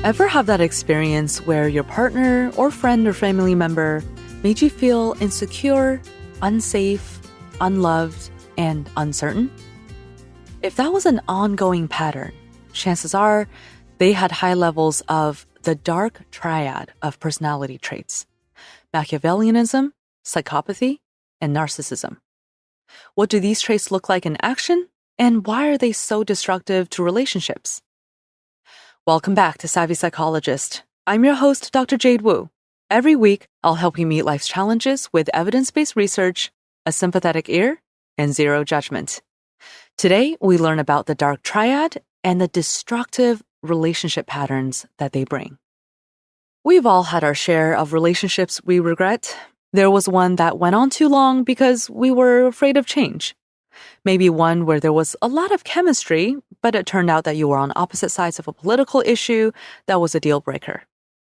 Ever have that experience where your partner or friend or family member made you feel insecure, unsafe, unloved, and uncertain? If that was an ongoing pattern, chances are they had high levels of the dark triad of personality traits: Machiavellianism, psychopathy, and narcissism. What do these traits look like in action, and why are they so destructive to relationships? Welcome back to Savvy Psychologist. I'm your host, Dr. Jade Wu. Every week, I'll help you meet life's challenges with evidence-based research, a sympathetic ear, and zero judgment. Today, we learn about the dark triad and the destructive relationship patterns that they bring. We've all had our share of relationships we regret. There was one that went on too long because we were afraid of change. Maybe one where there was a lot of chemistry, but it turned out that you were on opposite sides of a political issue that was a deal breaker.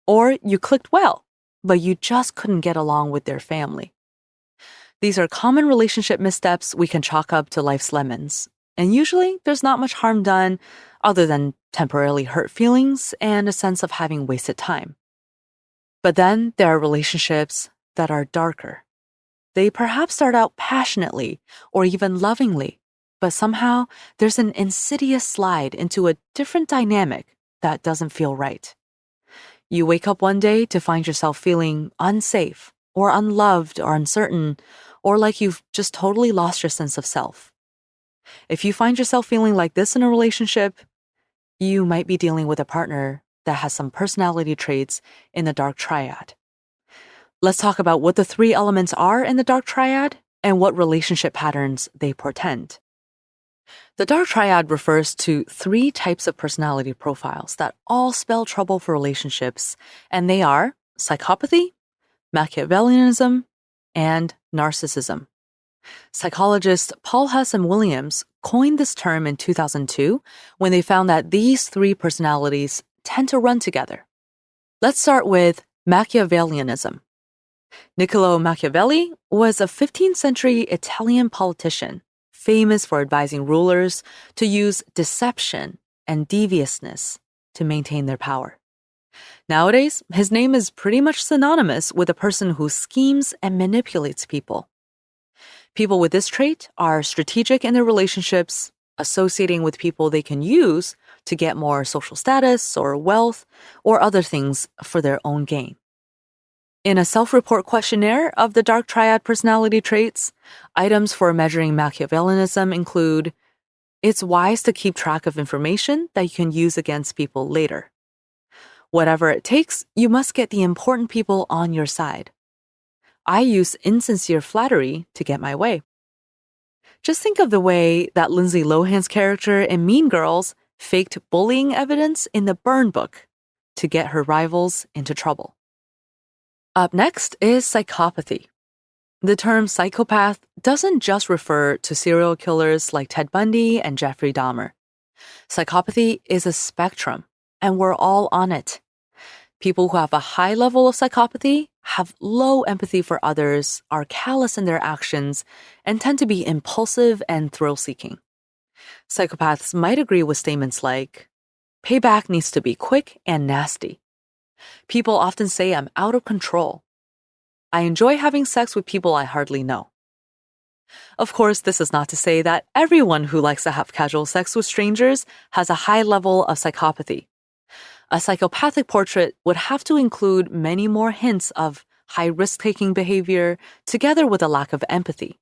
Or you clicked well, but you just couldn't get along with their family. These are common relationship missteps we can chalk up to life's lemons. And usually there's not much harm done other than temporarily hurt feelings and a sense of having wasted time. But then there are relationships that are darker. They perhaps start out passionately or even lovingly, but somehow there's an insidious slide into a different dynamic that doesn't feel right. You wake up one day to find yourself feeling unsafe or unloved or uncertain, or like you've just totally lost your sense of self. If you find yourself feeling like this in a relationship, you might be dealing with a partner that has some personality traits in the dark triad. Let's talk about what the three elements are in the dark triad and what relationship patterns they portend. The dark triad refers to three types of personality profiles that all spell trouble for relationships, and they are psychopathy, Machiavellianism, and narcissism. Psychologists Paul Hess and Williams coined this term in 2002 when they found that these three personalities tend to run together. Let's start with Machiavellianism. Niccolò Machiavelli was a 15th century Italian politician, famous for advising rulers to use deception and deviousness to maintain their power. Nowadays, his name is pretty much synonymous with a person who schemes and manipulates people. People with this trait are strategic in their relationships, associating with people they can use to get more social status or wealth or other things for their own gain. In a self-report questionnaire of the dark triad personality traits, items for measuring Machiavellianism include: it's wise to keep track of information that you can use against people later. Whatever it takes, you must get the important people on your side. I use insincere flattery to get my way. Just think of the way that Lindsay Lohan's character in Mean Girls faked bullying evidence in the burn book to get her rivals into trouble. Up next is psychopathy. The term psychopath doesn't just refer to serial killers like Ted Bundy and Jeffrey Dahmer. Psychopathy is a spectrum, and we're all on it. People who have a high level of psychopathy have low empathy for others, are callous in their actions, and tend to be impulsive and thrill-seeking. Psychopaths might agree with statements like, "Payback needs to be quick and nasty." People often say I'm out of control. I enjoy having sex with people I hardly know. Of course, this is not to say that everyone who likes to have casual sex with strangers has a high level of psychopathy. A psychopathic portrait would have to include many more hints of high risk-taking behavior together with a lack of empathy.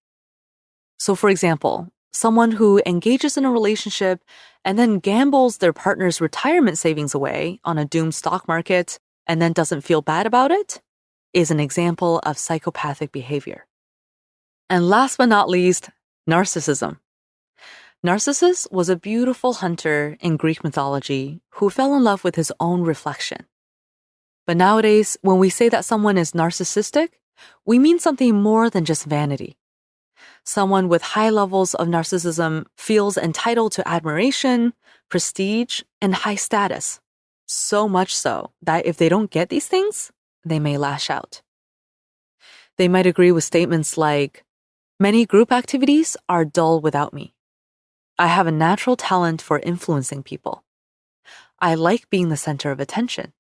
So, for example, someone who engages in a relationship and then gambles their partner's retirement savings away on a doomed stock market and then doesn't feel bad about it is an example of psychopathic behavior. And last but not least, narcissism. Narcissus was a beautiful hunter in Greek mythology who fell in love with his own reflection. But nowadays, when we say that someone is narcissistic, we mean something more than just vanity. Someone with high levels of narcissism feels entitled to admiration, prestige, and high status. So much so that if they don't get these things, they may lash out. They might agree with statements like, "Many group activities are dull without me. I have a natural talent for influencing people. I like being the center of attention.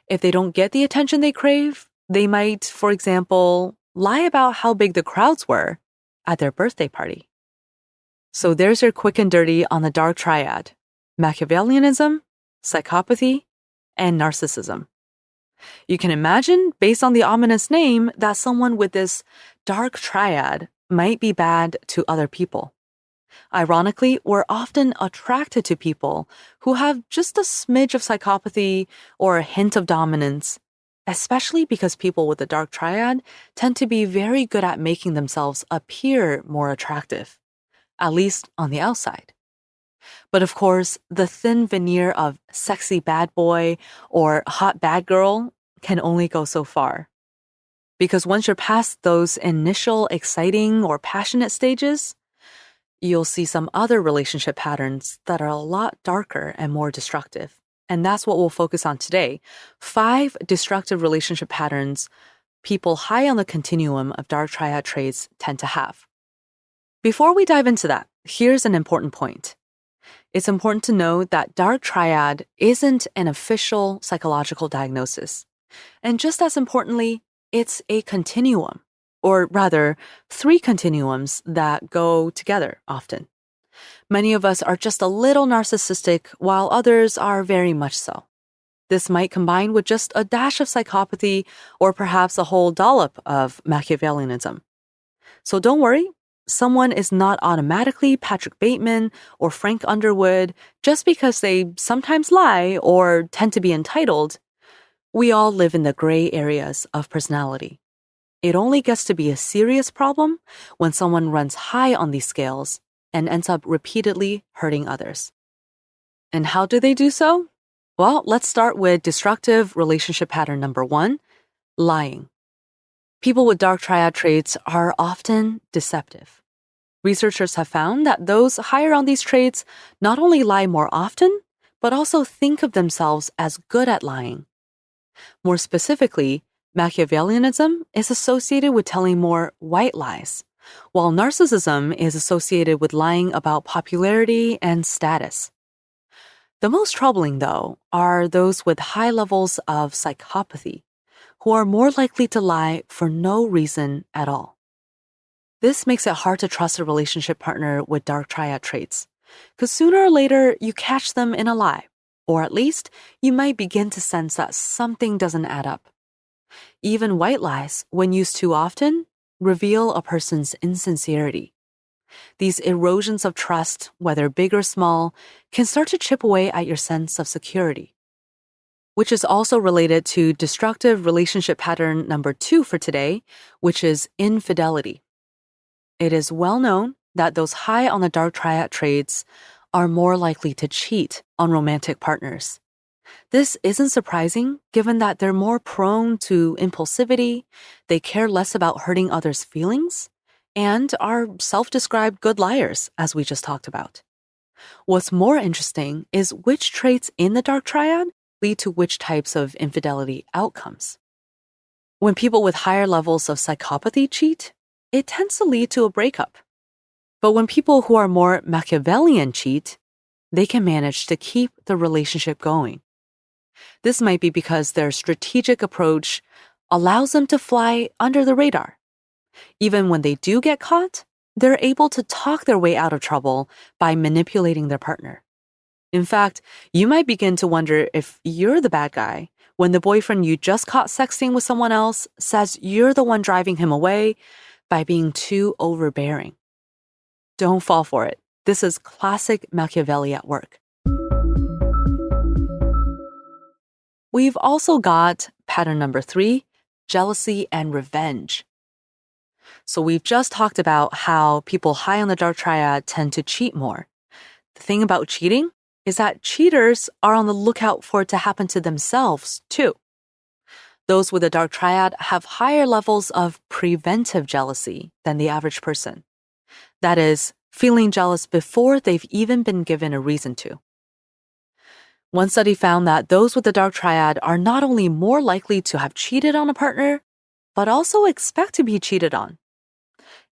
If they don't get the attention they crave, they might, for example, lie about how big the crowds were at their birthday party. So there's your quick and dirty on the dark triad: Machiavellianism, psychopathy, and narcissism. You can imagine, based on the ominous name, that someone with this dark triad might be bad to other people. Ironically, we're often attracted to people who have just a smidge of psychopathy or a hint of dominance, especially because people with the dark triad tend to be very good at making themselves appear more attractive, at least on the outside. But of course, the thin veneer of sexy bad boy or hot bad girl can only go so far. Because once you're past those initial exciting or passionate stages, you'll see some other relationship patterns that are a lot darker and more destructive. And that's what we'll focus on today. 5 destructive relationship patterns people high on the continuum of dark triad traits tend to have. Before we dive into that, here's an important point. It's important to know that dark triad isn't an official psychological diagnosis. And just as importantly, it's a continuum, or rather, 3 continuums that go together often. Many of us are just a little narcissistic, while others are very much so. This might combine with just a dash of psychopathy or perhaps a whole dollop of Machiavellianism. So don't worry, someone is not automatically Patrick Bateman or Frank Underwood just because they sometimes lie or tend to be entitled. We all live in the gray areas of personality. It only gets to be a serious problem when someone runs high on these scales and ends up repeatedly hurting others. And how do they do so? Well, let's start with destructive relationship pattern number 1, lying. People with dark triad traits are often deceptive. Researchers have found that those higher on these traits not only lie more often, but also think of themselves as good at lying. More specifically, Machiavellianism is associated with telling more white lies, while narcissism is associated with lying about popularity and status. The most troubling, though, are those with high levels of psychopathy, who are more likely to lie for no reason at all. This makes it hard to trust a relationship partner with dark triad traits, because sooner or later you catch them in a lie, or at least you might begin to sense that something doesn't add up. Even white lies, when used too often, reveal a person's insincerity. These erosions of trust, whether big or small, can start to chip away at your sense of security. Which is also related to destructive relationship pattern number 2 for today, which is infidelity. It is well known that those high on the dark triad traits are more likely to cheat on romantic partners. This isn't surprising given that they're more prone to impulsivity, they care less about hurting others' feelings, and are self-described good liars, as we just talked about. What's more interesting is which traits in the dark triad lead to which types of infidelity outcomes. When people with higher levels of psychopathy cheat, it tends to lead to a breakup. But when people who are more Machiavellian cheat, they can manage to keep the relationship going. This might be because their strategic approach allows them to fly under the radar. Even when they do get caught, they're able to talk their way out of trouble by manipulating their partner. In fact, you might begin to wonder if you're the bad guy when the boyfriend you just caught sexting with someone else says you're the one driving him away by being too overbearing. Don't fall for it. This is classic Machiavelli at work. We've also got pattern number 3, jealousy and revenge. So we've just talked about how people high on the dark triad tend to cheat more. The thing about cheating is that cheaters are on the lookout for it to happen to themselves, too. Those with a dark triad have higher levels of preventive jealousy than the average person. That is, feeling jealous before they've even been given a reason to. One study found that those with the dark triad are not only more likely to have cheated on a partner, but also expect to be cheated on.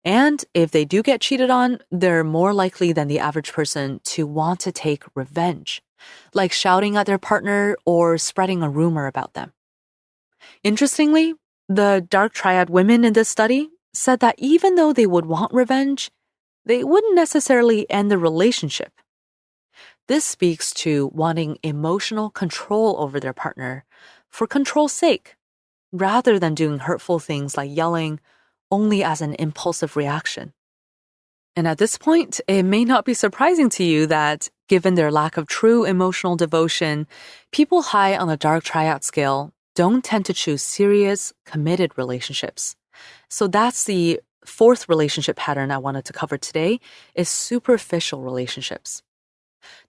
And if they do get cheated on, they're more likely than the average person to want to take revenge, like shouting at their partner or spreading a rumor about them. Interestingly, the dark triad women in this study said that even though they would want revenge, they wouldn't necessarily end the relationship. This speaks to wanting emotional control over their partner for control's sake, rather than doing hurtful things like yelling only as an impulsive reaction. And at this point, it may not be surprising to you that, given their lack of true emotional devotion, people high on the dark triad scale don't tend to choose serious, committed relationships. So that's the fourth relationship pattern I wanted to cover today, is superficial relationships.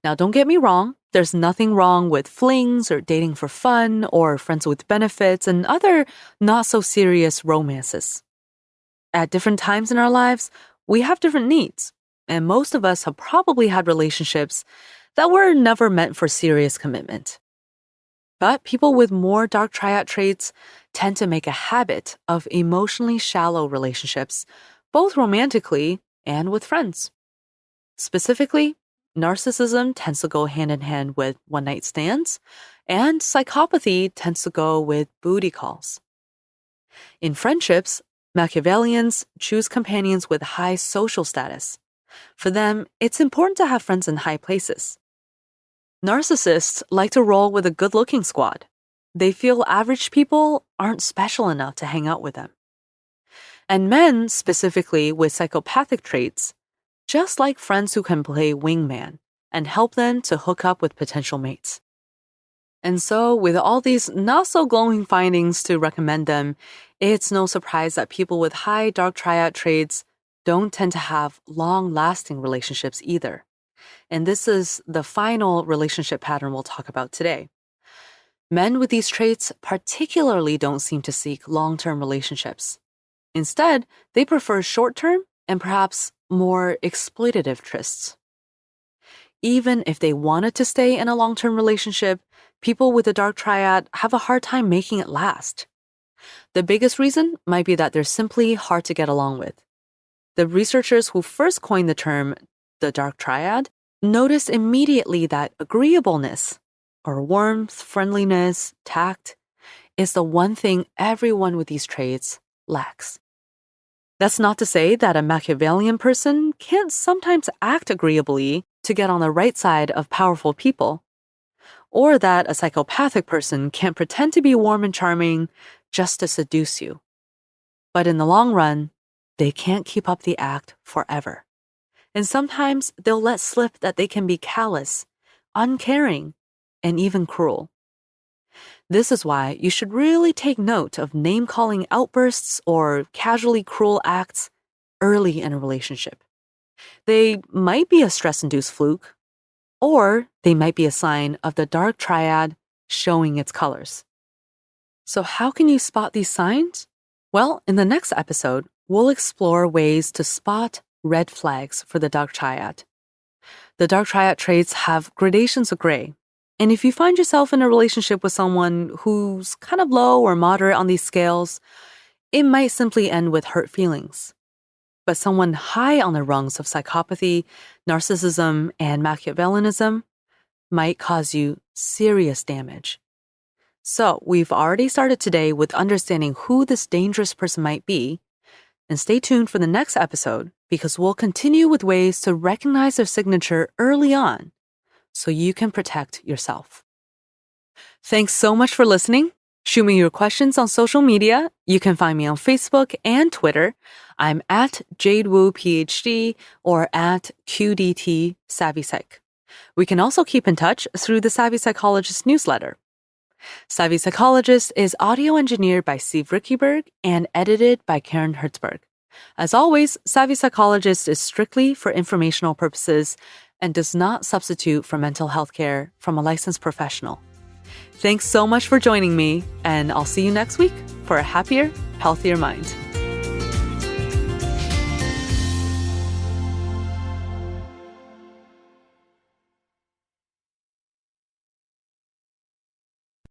Now, don't get me wrong, there's nothing wrong with flings or dating for fun or friends with benefits and other not-so-serious romances. At different times in our lives, we have different needs, and most of us have probably had relationships that were never meant for serious commitment. But people with more dark triad traits tend to make a habit of emotionally shallow relationships, both romantically and with friends. Specifically, narcissism tends to go hand in hand with one-night stands, and psychopathy tends to go with booty calls. In friendships, Machiavellians choose companions with high social status. For them, it's important to have friends in high places. Narcissists like to roll with a good-looking squad. They feel average people aren't special enough to hang out with them. And men, specifically with psychopathic traits, just like friends who can play wingman and help them to hook up with potential mates. And so, with all these not-so-glowing findings to recommend them, it's no surprise that people with high dark triad traits don't tend to have long-lasting relationships either. And this is the final relationship pattern we'll talk about today. Men with these traits particularly don't seem to seek long-term relationships. Instead, they prefer short-term and perhaps more exploitative trysts. Even if they wanted to stay in a long-term relationship, people with the dark triad have a hard time making it last. The biggest reason might be that they're simply hard to get along with. The researchers who first coined the term the dark triad noticed immediately that agreeableness, or warmth, friendliness, tact, is the one thing everyone with these traits lacks. That's not to say that a Machiavellian person can't sometimes act agreeably to get on the right side of powerful people, or that a psychopathic person can't pretend to be warm and charming just to seduce you. But in the long run, they can't keep up the act forever. And sometimes they'll let slip that they can be callous, uncaring, and even cruel. This is why you should really take note of name-calling outbursts or casually cruel acts early in a relationship. They might be a stress-induced fluke, or they might be a sign of the dark triad showing its colors. So how can you spot these signs? Well, in the next episode, we'll explore ways to spot red flags for the dark triad. The dark triad traits have gradations of gray. And if you find yourself in a relationship with someone who's kind of low or moderate on these scales, it might simply end with hurt feelings. But someone high on the rungs of psychopathy, narcissism, and Machiavellianism might cause you serious damage. So we've already started today with understanding who this dangerous person might be. And stay tuned for the next episode because we'll continue with ways to recognize their signature early on so you can protect yourself. Thanks so much for listening. Shoot me your questions on social media. You can find me on Facebook and Twitter. I'm at JadeWuPhD or at QDT Savvy Psych. We can also keep in touch through the Savvy Psychologist newsletter. Savvy Psychologist is audio engineered by Steve Rickyberg and edited by Karen Hertzberg. As always, Savvy Psychologist is strictly for informational purposes and does not substitute for mental health care from a licensed professional. Thanks so much for joining me, and I'll see you next week for a happier, healthier mind.